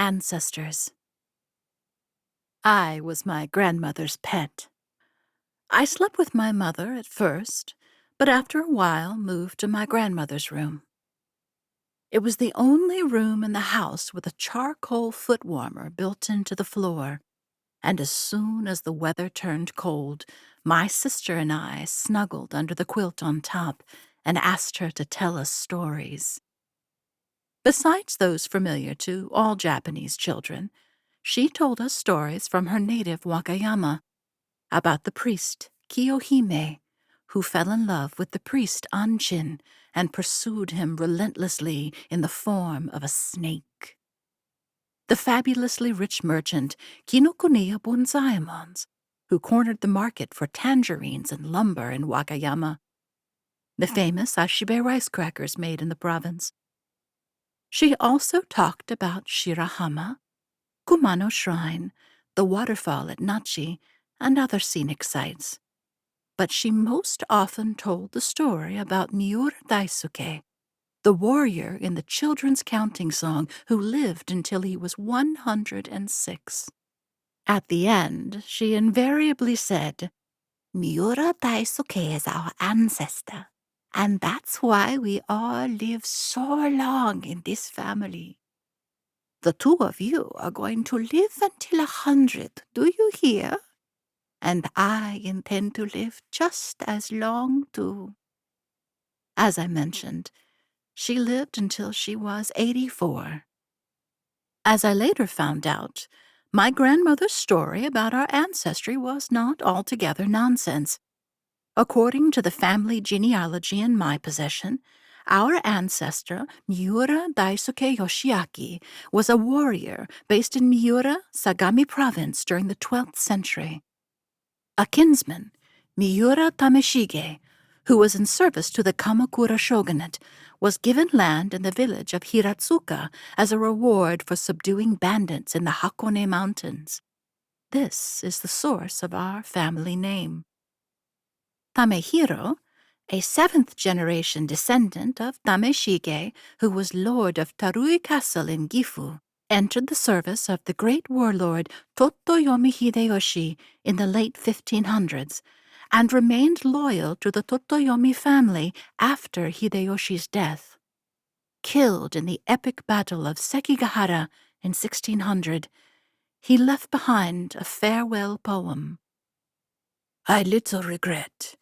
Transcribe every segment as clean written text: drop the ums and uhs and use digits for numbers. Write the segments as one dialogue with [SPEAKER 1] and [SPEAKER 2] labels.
[SPEAKER 1] Ancestors. I was my grandmother's pet. I slept with my mother at first, but after a while moved to my grandmother's room. It was the only room in the house with a charcoal foot warmer built into the floor, and as soon as the weather turned cold, my sister and I snuggled under the quilt on top and asked her to tell us stories. Besides those familiar to all Japanese children, she told us stories from her native Wakayama about the priest Kiyohime, who fell in love with the priest Anchin and pursued him relentlessly in the form of a snake. The fabulously rich merchant Kinokuniya Bunzaemons, who cornered the market for tangerines and lumber in Wakayama. The famous ashibe rice crackers made in the province. She also talked about Shirahama, Kumano Shrine, the waterfall at Nachi, and other scenic sites. But she most often told the story about Miura Daisuke, the warrior in the children's counting song who lived until he was 106. At the end, she invariably said, "Miura Daisuke is our ancestor, and that's why we all live so long in this family. The two of you are going to live until 100, do you hear? And I intend to live just as long, too." As I mentioned, she lived until she was 84. As I later found out, my grandmother's story about our ancestry was not altogether nonsense. According to the family genealogy in my possession, our ancestor, Miura Daisuke Yoshiaki, was a warrior based in Miura, Sagami Province during the 12th century. A kinsman, Miura Tameshige, who was in service to the Kamakura shogunate, was given land in the village of Hiratsuka as a reward for subduing bandits in the Hakone Mountains. This is the source of our family name. Tamehiro, a seventh-generation descendant of Tameshige, who was lord of Tarui Castle in Gifu, entered the service of the great warlord Totoyomi Hideyoshi in the late 1500s, and remained loyal to the Totoyomi family after Hideyoshi's death. Killed in the epic battle of Sekigahara in 1600, he left behind a farewell poem. "I little regret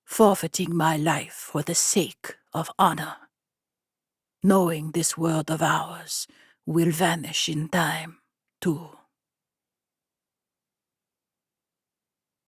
[SPEAKER 1] forfeiting my life for the sake of honor, knowing this world of ours will vanish in time, too."